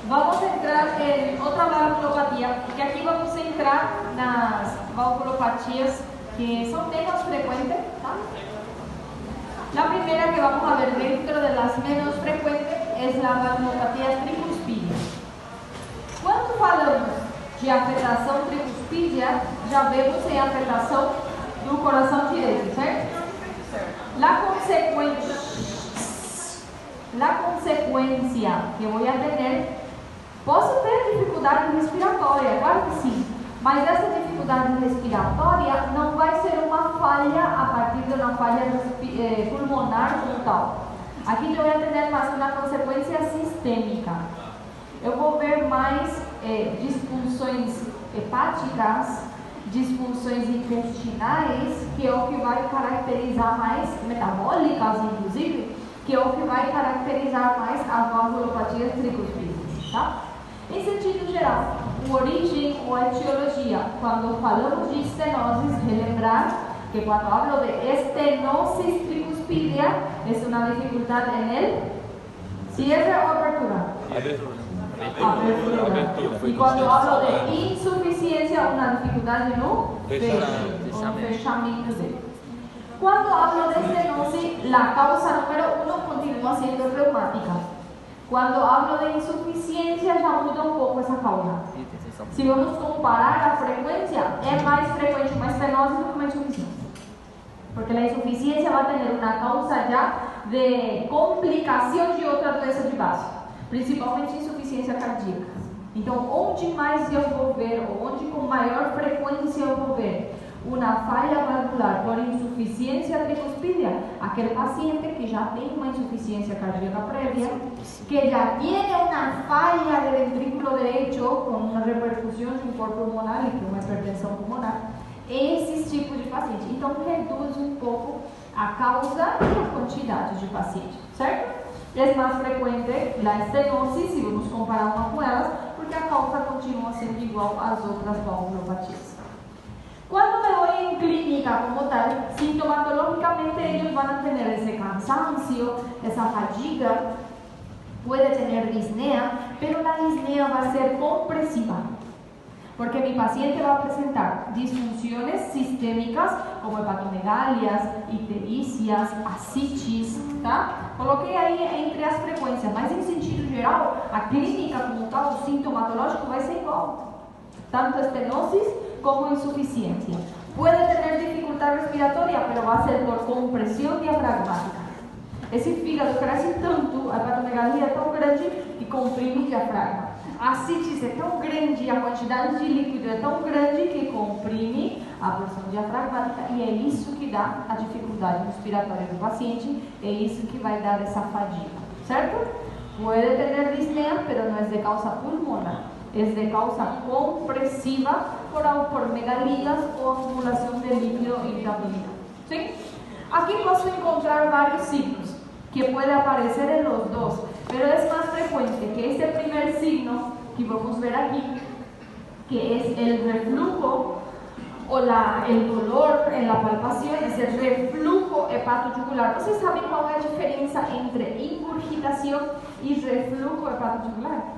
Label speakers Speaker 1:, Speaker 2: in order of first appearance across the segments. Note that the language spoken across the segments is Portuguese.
Speaker 1: vamos a entrar en otra valvulopatía, que aquí vamos a entrar nas valvulopatías que son menos frecuentes, ¿tá? La primera que vamos a ver dentro de las menos frecuentes es la valvulopatía tricuspídea. Quando falamos de afetação tricuspídea, já vemos em afetação do coração direito, certo? La consecuencia que voy a tener, posso ter dificuldade respiratória, claro que sim, mas essa dificuldade respiratória não vai ser uma falha a partir de uma falha pulmonar como tal. Aqui eu vou ter mais uma consequência sistêmica. Eu vou ver mais disfunções hepáticas, disfunções intestinais, que é o que vai caracterizar mais, metabólicas inclusive, que é o que vai caracterizar mais as valvulopatias tricuspídeas, tá? Em sentido geral, origem ou etiologia, quando falamos de estenosis, relembrar que quando hablo de estenosis tricuspídea, é uma dificuldade em cierre ou abertura? Abertura. E quando hablo de insuficiência, uma dificuldade no fechamento dele. Quando hablo de estenose, la causa número 1 continúa siendo reumática. Cuando hablo de insuficiencia, ya muda un poco esa causa. Si vamos a comparar la frecuencia, es más frecuente una estenose que una insuficiencia. Porque la insuficiencia va a tener una causa ya de complicación de otra doença de base, principalmente insuficiência cardíaca. Então, onde mais eu vou ver, ou onde com maior frequência eu vou ver uma falha valvular por insuficiência tricuspídea, aquele paciente que já tem uma insuficiência cardíaca prévia, que já tem uma falha de ventrículo direito com uma repercussão de um corpo pulmonar e uma hipertensão pulmonar, esses tipos de pacientes. Então, reduz um pouco a causa e a quantidade de pacientes, certo? É mais frequente a estenose, se vamos comparar uma com elas, porque a causa continua sendo igual às outras valvulopatias. Cuando me voy en clínica como tal, sintomatológicamente ellos van a tener ese cansancio, esa fatiga, puede tener disnea, pero la disnea va a ser compresiva, porque mi paciente va a presentar disfunciones sistémicas como hepatomegalias, ictericias, ascites, tá? Coloquei aí entre as frequências, mas em sentido geral, a clínica como tal, o sintomatológico vai ser igual, tanto estenosis como insuficiencia. Puede tener dificultad respiratoria, pero va a ser por compresión diafragmática. Esse fígado cresce tanto, a hepatomegalia é tão grande que comprime o diafragma. A ascites é tão grande, a quantidade de líquido é tão grande que comprime a porção diafragmática e é isso que dá a dificuldade respiratória do paciente, é isso que vai dar essa fadiga, certo? Puede tener disnea, pero no es de causa pulmonar. Es de causa compresiva por megalias o acumulación de líquido intraabdominal. ¿Sí? Aquí puedo encontrar varios signos que pueden aparecer en los dos, pero es más frecuente que este primer signo que vamos a ver aquí, que es el reflujo o el dolor en la palpación, es el reflujo hepatojugular. ¿Ustedes saben cuál es la diferencia entre ingurgitación y reflujo hepatojugular?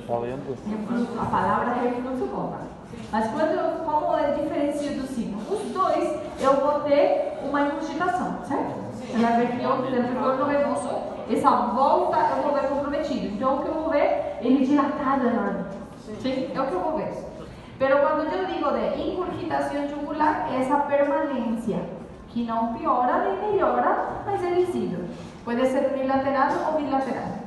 Speaker 1: Refluxo, a palavra refluxo bomba. Mas como é a diferença dos signos? Os dois eu vou ter uma ingurgitação, certo? Na região do retorno venoso, essa volta eu vou ver comprometido. Então o que eu vou ver? Ele dilatado enorme. Sim? É o que eu vou ver. Pero quando eu digo de ingurgitação jugular, é essa permanência, que não piora nem melhora, mas é visível. Pode ser unilateral ou bilateral.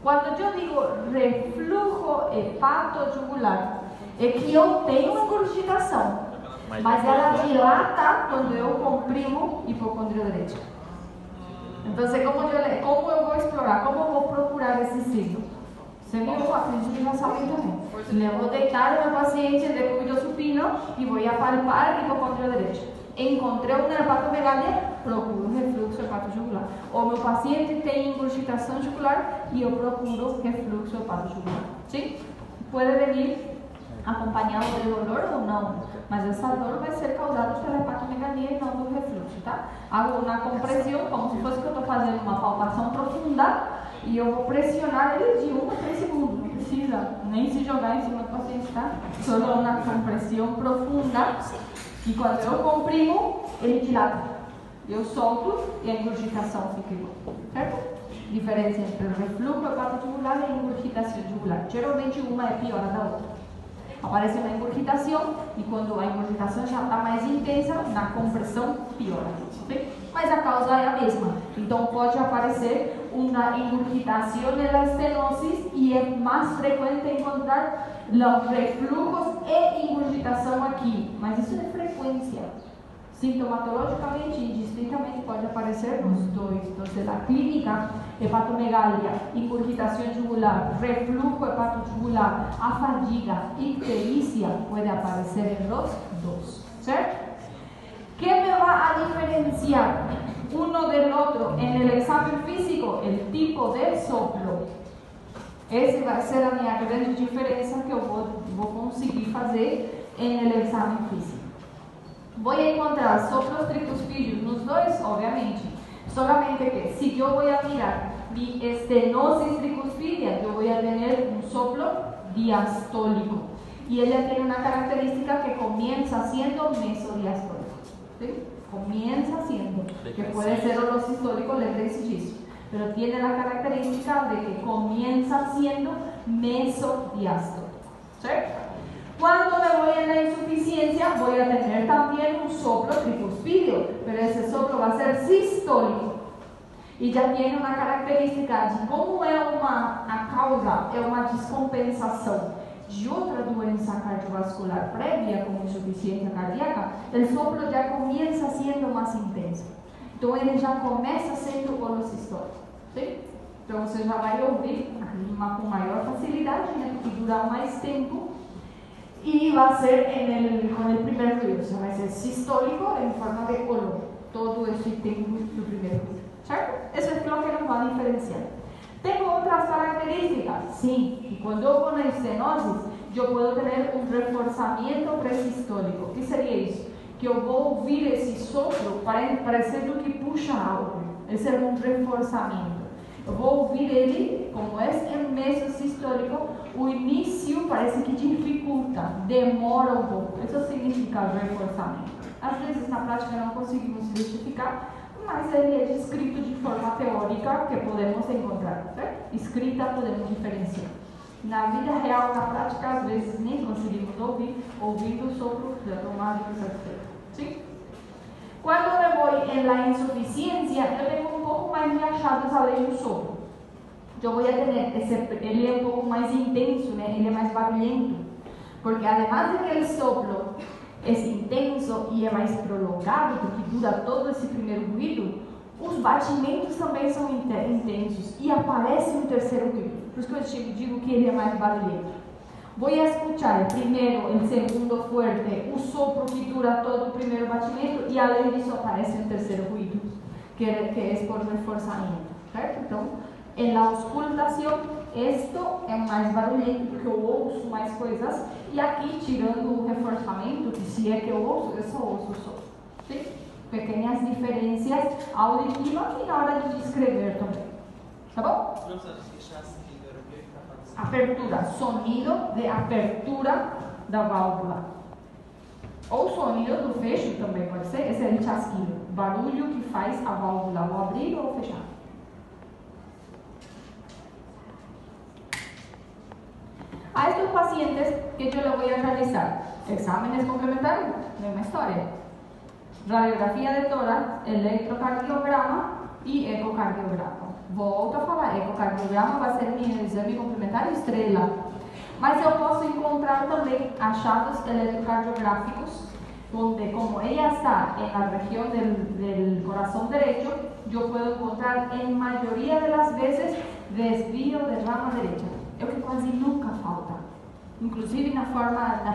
Speaker 1: Quando eu digo refluxo hepatojugular, é que eu tenho ingurgitação, mas ela dilata quando eu comprimo hipocondrio direito. Então, como eu vou explorar, como eu vou procurar esse signo? Você viu? Acredito que já sabem também. Eu vou deitar o meu paciente de cúbito supino e vou apalpar hipocondrio direito. Encontrei uma hepatomegalia, procuro refluxo hepatojugular. O meu paciente tem ingurgitação jugular e eu procuro refluxo hepatojugular. Sim? Pode vir acompanhado de dolor ou não, mas essa dor vai ser causada pela hepatomegalia e não do refluxo, tá? Hago uma compressão, como se fosse que eu estou fazendo uma palpação profunda, e eu vou pressionar ele de 1 a 3 segundos, não precisa nem se jogar em cima do paciente, tá? Só uma compressão profunda, e quando eu comprimo, ele dilata. Eu solto e a ingurgitação fica igual, certo? Diferença entre refluxo hepatotubular e ingurgitação jugular. Geralmente uma é pior da outra. Aparece uma ingurgitação e quando a ingurgitação já está mais intensa, na compressão piora. Okay? Mas a causa é a mesma. Então pode aparecer uma ingurgitação na estenosis e é mais frequente encontrar os refluxos e ingurgitação aqui. Mas isso é frequência. Sintomatologicamente e indistintamente pode aparecer nos dois. Então, na clínica, hepatomegalia, ingurgitação jugular, refluxo hepatotubular, a fadiga, icterícia pode aparecer em los dos, certo? ¿Qué me va a diferenciar uno del otro en el examen físico? El tipo de soplo. Essa vai ser a minha grande diferença que eu vou conseguir fazer no exame físico. Vou encontrar soplos tricuspídeos nos dois, obviamente. Solamente que si yo voy a mirar mi estenosis tricuspidea, yo voy a tener un soplo diastólico. Y ella tiene una característica que comienza siendo mesodiastólico. ¿Sí? Comienza siendo, que puede ser holosistólico, lembrese disso. Pero tiene la característica de que comienza siendo mesodiastólico. ¿Cierto? Cuando me voy en la insuficiencia, voy a tener también un soplo tricuspideo, pero ese soplo va a ser sistólico. Y ya tiene una característica de como a causa é uma descompensação de outra doença cardiovascular prévia, como insuficiência cardíaca, o soplo já começa sendo mais intenso. Então ele já começa sendo holosistólico. ¿Sí? Então você já vai ouvir com maior facilidade, né, porque dura mais tempo. Y va a ser con el primer ruido, o sea, va a ser sistólico en forma de color, todo ese tiempo do primer ruido, ¿cierto? Eso es lo que nos va a diferenciar. Tengo otras características, sí, y cuando yo con la estenosis, yo puedo tener un reforzamiento presistólico. ¿Qué sería eso? Que yo voy a oír ese soplo parecendo que puxa algo, ese es un reforzamiento. Eu vou ouvir ele, como é mesosistólico, o início parece que dificulta, demora um pouco. Isso significa reforçamento. Às vezes na prática não conseguimos justificar, mas ele é descrito de forma teórica que podemos encontrar. Certo? Escrita podemos diferenciar. Na vida real, na prática, às vezes nem conseguimos ouvir, ouvindo o sopro já automático satisfeito. Sim? Quando eu vou em la insuficiencia, eu tenho um pouco mais de achados além do sopro. Eu vou ter ele é um pouco mais intenso, né? Ele é mais barulhento, porque además de que o soplo é intenso e é mais prolongado, porque dura todo esse primeiro ruído, os batimentos também são intensos e aparece um terceiro ruído. Por isso que eu digo que ele é mais barulhento. Vou escutar primeiro, o segundo fuerte, o sopro que dura todo o primeiro batimento e além disso aparece um terceiro ruído, que é por reforçamento, certo? Então, em la auscultação, isto é mais barulhento porque eu ouço mais coisas e aqui, tirando o reforçamento, que se é que eu só ouço o sopro. Sim? Pequenas diferenças auditivas e na hora de descrever também. Tá bom? Apertura, sonido de apertura da válvula. Ou sonido do fecho também pode ser, esse é o chasquido, barulho que faz a válvula ou abrir ou fechar. A estos pacientes que yo le voy a realizar exámenes complementarios, misma historia. Radiografía de tórax, electrocardiograma y ecocardiograma. Volto a falar, ecocardiograma vai ser meu exame complementar estrela. Mas eu posso encontrar também achados eletrocardiográficos, onde como ella está en la región del corazón derecho, yo puedo encontrar en mayoría de las veces desvío de rama derecha. É o que quase nunca falta. Inclusive na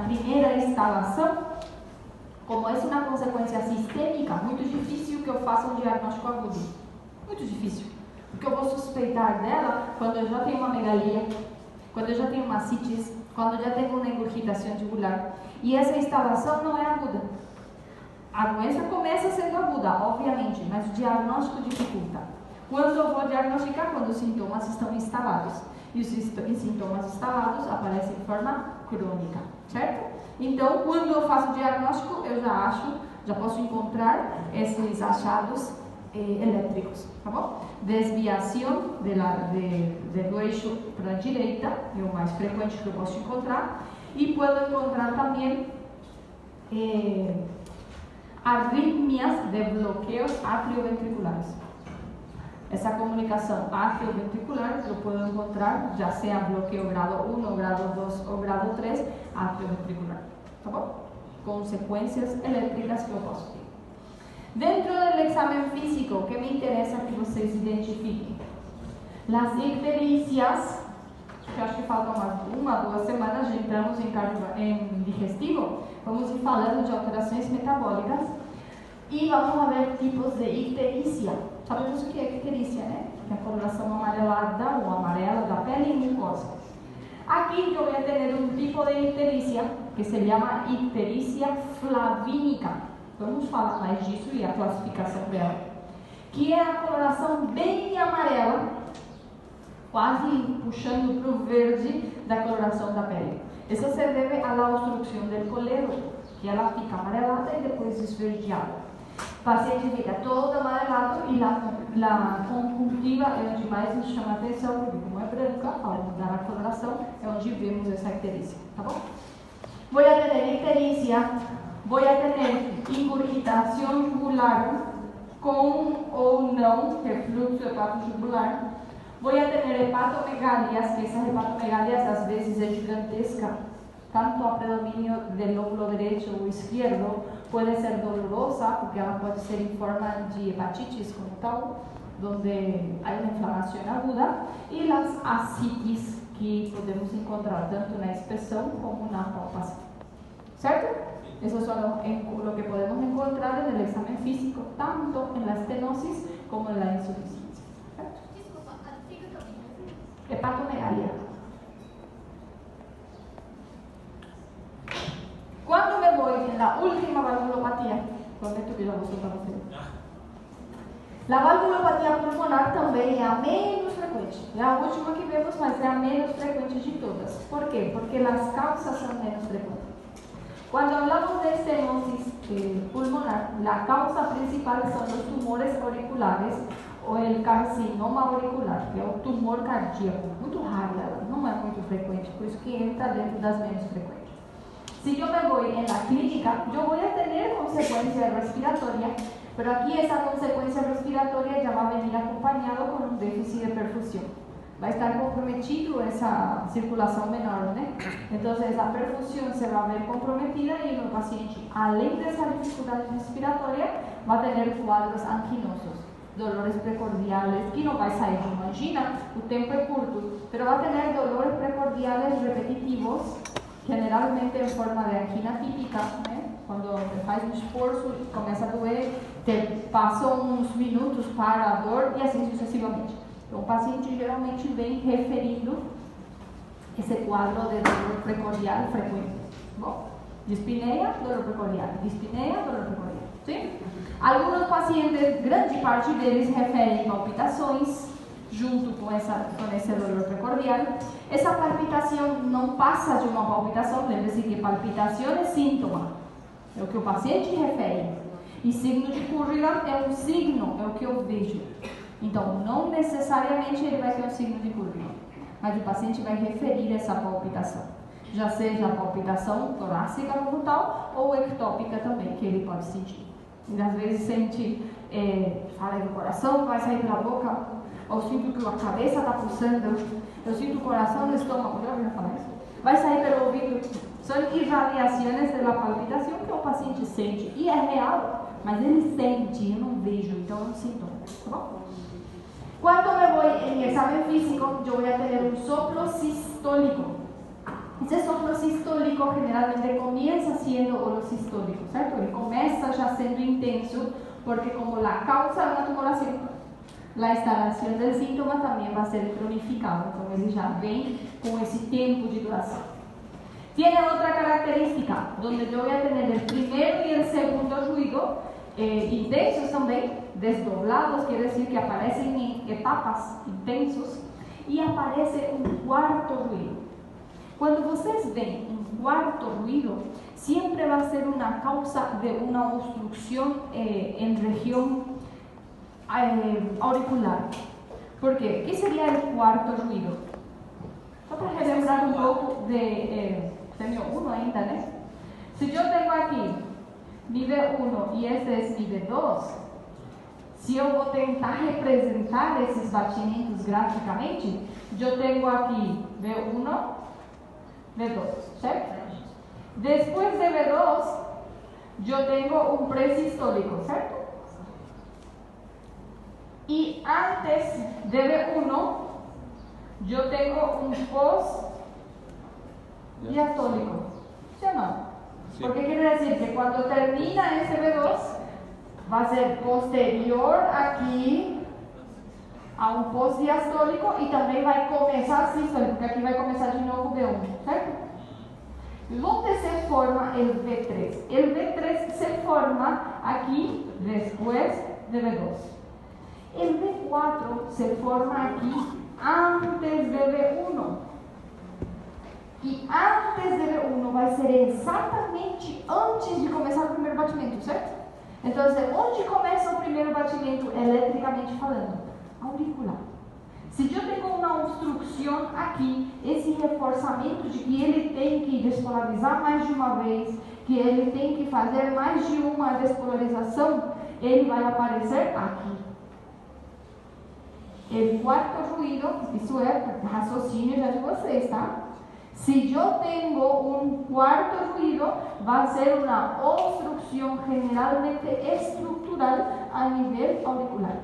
Speaker 1: primeira instalação, como é uma consequência sistêmica, muito difícil que eu faça um diagnóstico agudo. Muito difícil. Porque eu vou suspeitar dela quando eu já tenho uma megalia, quando eu já tenho uma citis, Quando já tenho uma ingurgitação tubular e essa instalação não é aguda. A doença começa sendo aguda, obviamente, mas o diagnóstico dificulta. Quando eu vou diagnosticar? Quando os sintomas estão instalados. E os sintomas instalados aparecem de forma crônica, certo? Então, quando eu faço o diagnóstico, eu já posso encontrar esses achados elétricos, tá bom? Desviação do eixo para a direita, é o mais frequente que eu posso encontrar. E posso encontrar também arritmias de bloqueos atrioventriculares. Essa comunicação atrioventricular eu posso encontrar, já seja bloqueio grado 1, grado 2 ou grado 3, atrioventricular, tá bom? Consequências elétricas que eu posso ter. Dentro do exame físico, que me interessa que vocês identifiquem? As icterícias, que acho que faltam umas 2 semanas, já entramos em digestivo, vamos ir falando de alterações metabólicas e vamos ver tipos de icterícia. Sabemos o que é icterícia, né? Que é a coloração amarelada ou amarela da pele e mucosa. Aqui eu vou ter um tipo de icterícia que se chama icterícia flavínica. Vamos falar mais disso e a classificação dela. Que é a coloração bem amarela, quase puxando para o verde da coloração da pele. Isso se deve à obstrução do colero, que ela fica amarelada e depois esverdeada. O paciente fica todo amarelado e a conjuntiva é onde mais nos chama a atenção, porque como é branca, ao mudar a coloração, é onde vemos essa icterícia, tá bom? Vou ter icterícia, vou ter ingurgitação jugular com ou não refluxo hepatojugular. Vou ter hepatomegalias, que essas hepatomegalias às vezes é gigantesca, tanto a predomínio do lóbulo direito ou esquerdo, pode ser dolorosa, porque ela pode ser em forma de hepatites como tal, onde há uma inflamação aguda, e as ascites, que podemos encontrar tanto na inspeção como na palpação. ¿Certo? Eso es lo que podemos encontrar en el examen físico, tanto en la estenosis como en la insuficiencia. ¿Certo? Hepatomegalia. Quando me vou na última valvulopatia, prometo que já vou soltar você. A valvulopatia pulmonar também é a menos frequente. É a última que vemos, mas é a menos frequente de todas. Por quê? Porque as causas são menos frequentes. Quando hablamos de estenosis pulmonar, a causa principal são os tumores auriculares ou o carcinoma auricular, que é o tumor cardíaco. Muito raro, não é muito frequente, por isso que entra dentro das menos frequentes. Se eu me vou na clínica, eu vou ter consequência respiratória, mas aqui essa consequência respiratória já vai vir acompanhado com um déficit de perfusão. Vai estar comprometido essa circulação menor, né? Então, essa perfusão se vai ver comprometida e o paciente, além dessa dificuldade respiratória, vai ter quadros anquinosos, dolores precordiais, que não vai sair de uma angina, o tempo é curto, mas vai ter dolores precordiais repetitivos, generalmente em forma de angina típica, né? Quando faz um esforço, começa a doer, passam uns minutos para a dor e assim sucessivamente. Então, o paciente geralmente vem referindo esse quadro de dor precordial frequente. Bom, dispneia, dolor precordial, dispneia, dolor precordial. Sim? Alguns pacientes, grande parte deles, referem palpitações junto com esse dolor precordial. Essa palpitação não passa de uma palpitação, lembre-se que palpitação é síntoma, é o que o paciente refere. E signo de Currigan é um signo, é o que eu vejo. Então, não necessariamente ele vai ter um signo de Currigan, mas o paciente vai referir essa palpitação, já seja a palpitação torácica como tal, ou ectópica também, que ele pode sentir. E às vezes sente, fala do coração, vai sair pela boca, ou sinto que a cabeça está pulsando, eu sinto o coração no estômago, já ouviram falar isso? Vai sair pelo ouvido, são irradiações da palpitação que o paciente sente, e é real, mas ele sente, eu não vejo, então é um sintoma, tá bom? Quando me vou em exame físico, eu vou ter um sopro sistólico. Esse sopro sistólico generalmente começa sendo orosistólico, certo? Ele começa já sendo intenso, porque como a causa é uma tumoração, a instalação do síntoma também vai ser cronificada, então ele já vem com esse tempo de duração. Tiene otra característica, donde yo voy a tener el primero y el segundo ruido intensos también, desdoblados, quiere decir que aparecen en etapas intensos, y aparece un cuarto ruido. Cuando ustedes ven un cuarto ruido, siempre va a ser una causa de una obstrucción en región auricular. ¿Por qué? ¿Qué sería el cuarto ruido? Vamos a relembrar un poco de tengo 1 ainda, ¿no? Si yo tengo aquí nivel 1 y este es nivel 2, si yo voy a tentar representar esses batimentos graficamente, yo tengo aquí V1, V2, ¿cierto? Después de V2, yo tengo un presistólico, ¿cierto? Y antes de V1, yo tengo un post-diastólico, ¿sí o no? Sí. Porque quiere decir que cuando termina ese V2, va a ser posterior aquí a un post-diastólico y también va a comenzar sistólico, porque aquí va a comenzar de nuevo V1, ¿cierto? ¿Dónde se forma el V3? El V3 se forma aquí después de V2. El V4 se forma aquí antes de V1. Y antes de V1 vai ser exatamente antes de começar o primeiro batimento, certo? Então, onde começa o primeiro batimento eletricamente falando? Auricular. Se eu tenho uma obstrução aqui, esse reforçamento de que ele tem que despolarizar mais de uma vez, que ele tem que fazer mais de uma despolarização, ele vai aparecer aqui. O quarto ruído, isso é raciocínio já de vocês, tá? Si yo tengo un cuarto ruido, va a ser una obstrucción generalmente estructural a nivel auricular.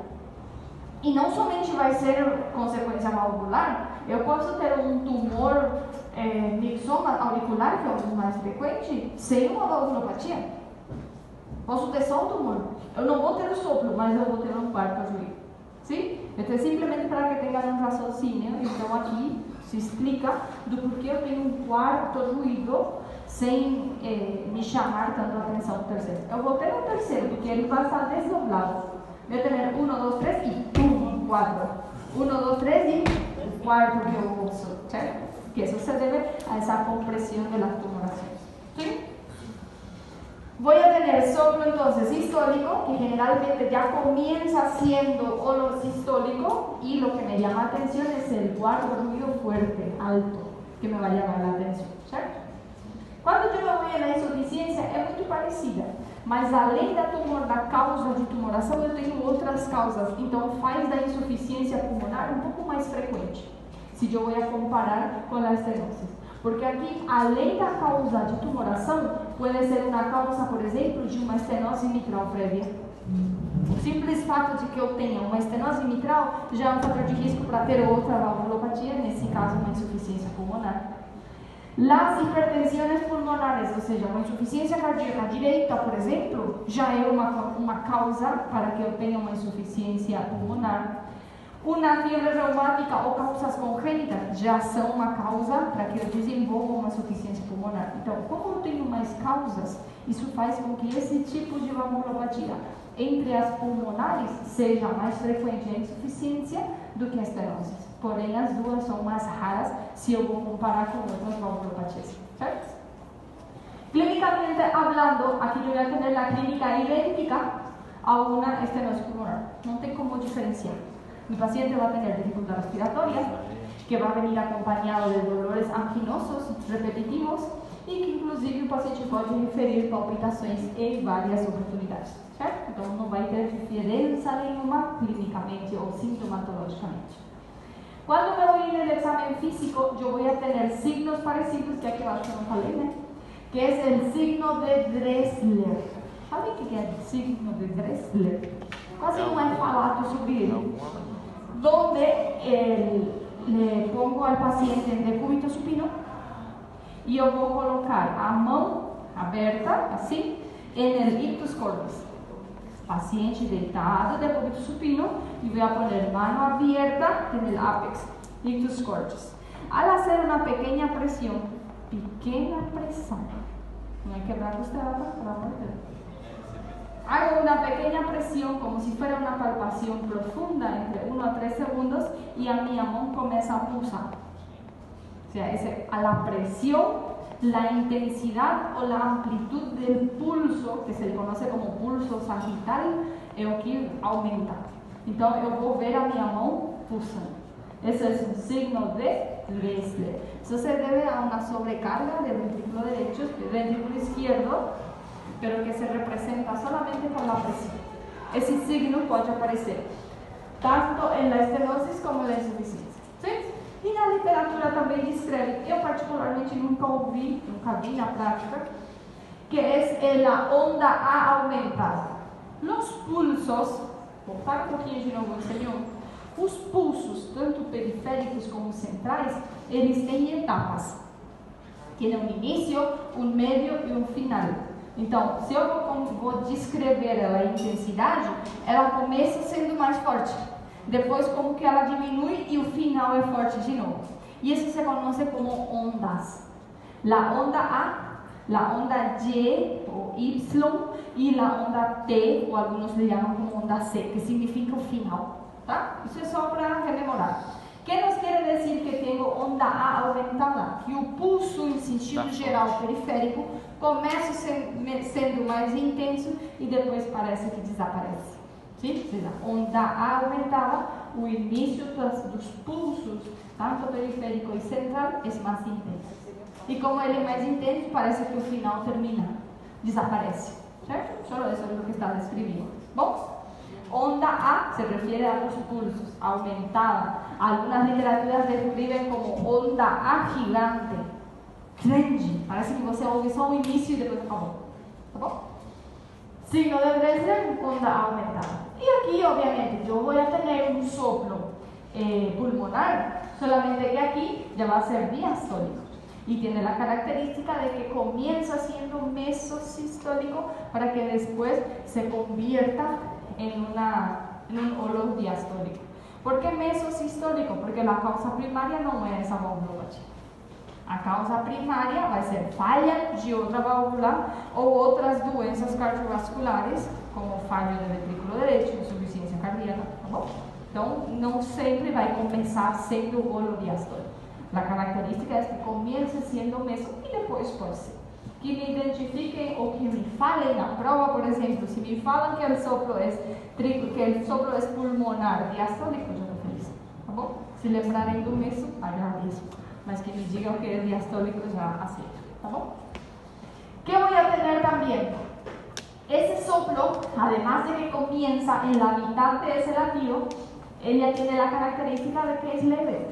Speaker 1: E não somente vai ser consequência valvular, eu posso ter um tumor mixoma auricular, que é o mais frequente, sem uma valvulopatia. Posso ter só um tumor. Eu não vou ter o sopro, mas eu vou ter um quarto ruído. Sim? Então, simplesmente para que tenham um raciocínio, então aqui se explica do porquê eu tenho um quarto ruído sem me chamar tanto a atenção do terceiro. Eu vou ter um terceiro, porque ele vai estar desdoblado. Eu tenho 1, 2, 3 e pum, 4. 1, 2, 3 e o quarto que eu uso, certo? Que isso se deve a essa compressão das tumorações. ¿Sí? Voy a tener soplo entonces sistólico, que generalmente ya comienza siendo olor sistólico, y lo que me llama la atención es el cuarto ruido fuerte, alto, que me va a llamar la atención, ¿cierto? Cuando yo me voy a la insuficiencia es muy parecida, mas além da causa de tumoração, eu tenho outras causas, então faz da insuficiência pulmonar um pouco mais frequente, se eu vou comparar com a estenose. Porque aqui, além da causa de tumoração, pode ser uma causa, por exemplo, de uma estenose mitral prévia. O simples fato de que eu tenha uma estenose mitral já é um fator de risco para ter outra valvulopatia, nesse caso, uma insuficiência pulmonar. Las hipertensões pulmonares, ou seja, uma insuficiência cardíaca direita, por exemplo, já é uma causa para que eu tenha uma insuficiência pulmonar. Uma fiebre reumática ou causas congênitas já são uma causa para que eu desenvolva uma insuficiência pulmonar. Então, como eu tenho mais causas, isso faz com que esse tipo de valvulopatia entre as pulmonares seja mais frequente a insuficiência do que a estenose. Porém, as duas são mais raras se eu vou comparar com outras valvulopatias, certo? Clínicamente hablando, aqui eu vou ter a clínica idêntica a uma estenose pulmonar. Não tem como diferenciar. Mi paciente va a tener dificultad respiratoria, que va a venir acompañado de dolores anginosos repetitivos y que inclusive o paciente pode referir palpitações em várias oportunidades, certo? Então não vai ter diferença nenhuma clinicamente ou sintomatologicamente. Quando eu vou ir no exame físico, eu vou ter signos parecidos, que aqui eu acho que eu não falei, né? Que é o signo de Dressler. Sabe o que é o signo de Dressler? Quase não é falado sobre ele. Donde le pongo al paciente en decúbito supino y yo voy a colocar a mão aberta, assim, en el ictus corbis. Paciente deitado, decúbito supino, y voy a poner mano abierta en el apex, ictus corbis. Al hacer una pequeña presión, pequena pressão. Não é quebrar costela, pelo amor de Deus. Hago una pequeña presión como si fuera una palpación profunda entre 1 a 3 segundos y a mi mão comienza a pulsar. O sea, a la presión, la intensidad o la amplitud del pulso, que se le conoce como pulso sagital, é o que aumenta. Então, eu vou ver a minha mão pulsando. Esse é um signo de Drexler. Isso se deve a uma sobrecarga del ventrículo derecho, del ventrículo izquierdo, pero que se representa solamente por la presión. Ese signo puede aparecer tanto en la estenosis como en la insuficiencia. ¿Sí? Y na literatura también describe, eu particularmente nunca vi na prática, que es la onda A aumentada. Los pulsos, voltar um pouquinho de novo, senhor, os pulsos, tanto periféricos como centrais, eles têm etapas. Tem um início, um médio e um final. Então, se eu vou descrever ela a intensidade, ela começa sendo mais forte. Depois, como que ela diminui e o final é forte de novo. E isso se conoce como ondas. La onda A, la onda Y o Y e la onda T, ou alguns lhe chamam como onda C, que significa o final. Tá? Isso é só para rememorar. Que nos quer dizer que tenho onda A aumentada? Que o pulso em sentido geral periférico começa sendo mais intenso e depois parece que desaparece. Sim? Ou seja, onda A aumentada, o início dos pulsos, tanto periférico e central, é mais intenso. E como ele é mais intenso, parece que o final termina, desaparece. Certo? Só isso é o que está descrito. Bom? Onda A se refiere a los pulsos, aumentada. Algunas literaturas describen como onda A gigante, grande. Parece que você ouve só o início e depois acabou. Tá bom? Signo de Drexler, onda A aumentada. Y aquí, obviamente, yo voy a tener un soplo pulmonar, solamente que aquí ya va a ser diastólico. Y tiene la característica de que comienza siendo mesosistólico para que después se convierta en un olor diastólico. ¿Por qué mesosistólico? Porque la causa primaria no es esa valvulopatía. A causa primária vai ser falha de outra válvula ou outras doenças cardiovasculares, como falha do ventrículo direito, insuficiência cardíaca, tá bom? Então, não sempre vai começar sendo o bolo diastólico. A característica é que comece sendo meso e depois pode ser. Que me identifiquem ou que me falem na prova, por exemplo, se me falam que o sopro é pulmonar diastólico, eu estou feliz, tá bom? Se lembrarem do meso, agradeço. Mas que me digam que é diastólico já aceito, tá bom? ¿Qué voy a tener también? Ese soplo, además de que comienza en la mitad de ese latido, ella tiene la característica de que es leve,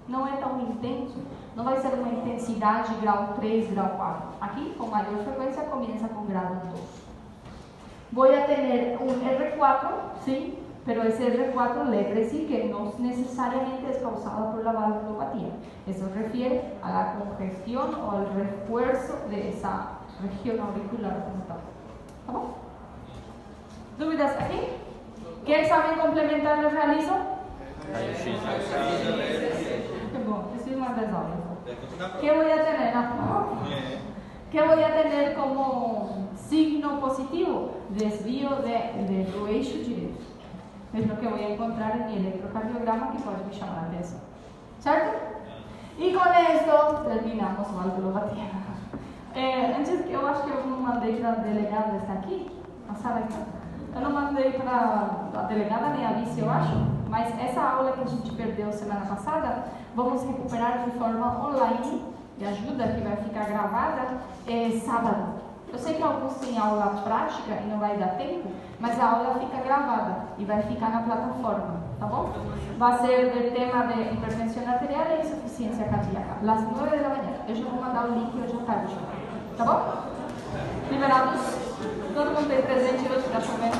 Speaker 1: não é tão intenso, não vai ser uma intensidade grau 3, grau 4. Aqui, com maior frequência, comienza com grado 2. Voy a tener un R4, sí, pero ese R4 leve sí que no necesariamente es causado por la valvulopatía. Eso refiere a la congestión o al refuerzo de esa región auricular como tal. ¿Tá bom? ¿Dúvidas aquí? ¿Qué examen complementar les realizo? Qué bom, preciso más de aulas. ¿Qué voy a tener? ¿Qué voy a tener como signo positivo? Desvío do eixo direito. Es lo que voy a encontrar en mi electrocardiograma que puede me llamar la atención. ¿Cierto? Y con esto terminamos la valvulopatía. Antes, eu acho que eu não mandei para a delegada, está aqui? A sala está? Eu não mandei para a delegada nem a vice, eu acho. Mas essa aula que a gente perdeu semana passada, vamos recuperar de forma online, de ajuda, que vai ficar gravada, sábado. Eu sei que alguns têm aula prática e não vai dar tempo, mas a aula fica gravada e vai ficar na plataforma, tá bom? Vai ser do tema de hipertensão arterial e insuficiência cardíaca, às 9 da manhã. Eu já vou mandar o link hoje à tarde, tá bom? Liberados? Todo mundo tem presente hoje para comer?